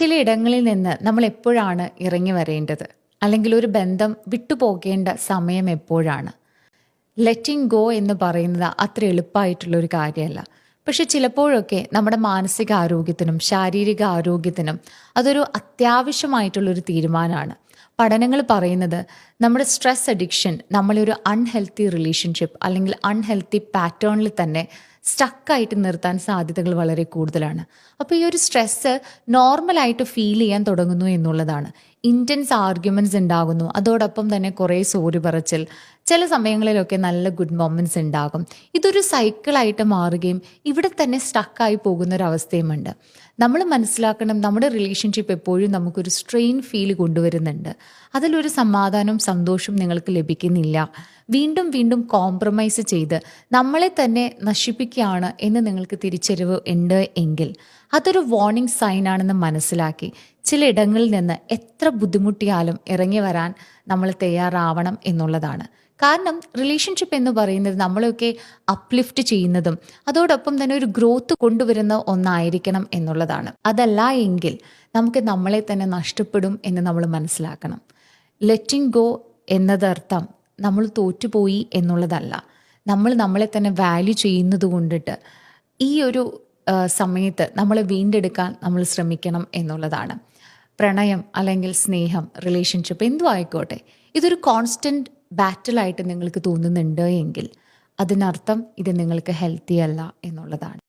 ചിലയിടങ്ങളിൽ നിന്ന് നമ്മൾ എപ്പോഴാണ് ഇറങ്ങി വരേണ്ടത്? അല്ലെങ്കിൽ ഒരു ബന്ധം വിട്ടുപോകേണ്ട സമയം എപ്പോഴാണ്? ലെറ്റിംഗ് ഗോ എന്ന് പറയുന്നത് അത്ര എളുപ്പമായിട്ടുള്ളൊരു കാര്യമല്ല. പക്ഷെ ചിലപ്പോഴൊക്കെ നമ്മുടെ മാനസിക ആരോഗ്യത്തിനും ശാരീരിക ആരോഗ്യത്തിനും അതൊരു അത്യാവശ്യമായിട്ടുള്ളൊരു തീരുമാനമാണ്. പഠനങ്ങൾ പറയുന്നത് നമ്മുടെ സ്ട്രെസ് അഡിക്ഷൻ നമ്മളെ ഒരു അൺഹെൽത്തി റിലേഷൻഷിപ്പ് അല്ലെങ്കിൽ അൺഹെൽത്തി പാറ്റേണിൽ തന്നെ സ്റ്റക്കായിട്ട് നിർത്താൻ സാധ്യതകൾ വളരെ കൂടുതലാണ്. അപ്പോൾ ഈ ഒരു സ്ട്രെസ്സ് നോർമലായിട്ട് ഫീൽ ചെയ്യാൻ തുടങ്ങുന്നു എന്നുള്ളതാണ്. ഇൻറ്റൻസ് ആർഗ്യുമെൻറ്റ്സ് ഉണ്ടാകുന്നു, അതോടൊപ്പം തന്നെ കുറേ സോറി പറച്ചിൽ, ചില സമയങ്ങളിലൊക്കെ നല്ല ഗുഡ് മൊമെൻറ്റ്സ് ഉണ്ടാകും. ഇതൊരു സൈക്കിളായിട്ട് മാറുകയും ഇവിടെ തന്നെ സ്റ്റക്കായി പോകുന്നൊരവസ്ഥയുമുണ്ട്. നമ്മൾ മനസ്സിലാക്കണം, നമ്മുടെ റിലേഷൻഷിപ്പ് എപ്പോഴും നമുക്കൊരു സ്ട്രെയിൻ ഫീൽ കൊണ്ടുവരുന്നുണ്ട്. അതിലൊരു സമാധാനവും സന്തോഷവും നിങ്ങൾക്ക് ലഭിക്കുന്നില്ല. വീണ്ടും വീണ്ടും കോംപ്രമൈസ് ചെയ്ത് നമ്മളെ തന്നെ നശിപ്പിക്കുകയാണ് എന്ന് നിങ്ങൾക്ക് തിരിച്ചറിവ് ഉണ്ട് എങ്കിൽ അതൊരു വാർണിംഗ് സൈൻ ആണെന്ന് മനസ്സിലാക്കി ചിലയിടങ്ങളിൽ നിന്ന് എത്ര ബുദ്ധിമുട്ടിയാലും ഇറങ്ങി വരാൻ നമ്മൾ തയ്യാറാവണം എന്നുള്ളതാണ്. കാരണം റിലേഷൻഷിപ്പ് എന്ന് പറയുന്നത് നമ്മളെയൊക്കെ അപ്ലിഫ്റ്റ് ചെയ്യുന്നതും അതോടൊപ്പം തന്നെ ഒരു ഗ്രോത്ത് കൊണ്ടുവരുന്ന ഒന്നായിരിക്കണം എന്നുള്ളതാണ്. അതല്ല എങ്കിൽ നമുക്ക് നമ്മളെ തന്നെ നഷ്ടപ്പെടും എന്ന് നമ്മൾ മനസ്സിലാക്കണം. ലെറ്റിംഗ് ഗോ എന്നതർത്ഥം നമ്മൾ തോറ്റുപോയി എന്നുള്ളതല്ല. നമ്മൾ നമ്മളെ തന്നെ വാല്യൂ ചെയ്യുന്നത് കൊണ്ടിട്ട് ഈ ഒരു സമയത്ത് നമ്മളെ വീണ്ടെടുക്കാൻ നമ്മൾ ശ്രമിക്കണം എന്നുള്ളതാണ്. പ്രണയം അല്ലെങ്കിൽ സ്നേഹം, റിലേഷൻഷിപ്പ് എന്തും ആയിക്കോട്ടെ, ഇതൊരു കോൺസ്റ്റൻറ്റ് ബാറ്റിലായിട്ട് നിങ്ങൾക്ക് തോന്നുന്നുണ്ട് എങ്കിൽ അതിനർത്ഥം ഇത് നിങ്ങൾക്ക് ഹെൽത്തി അല്ല എന്നുള്ളതാണ്.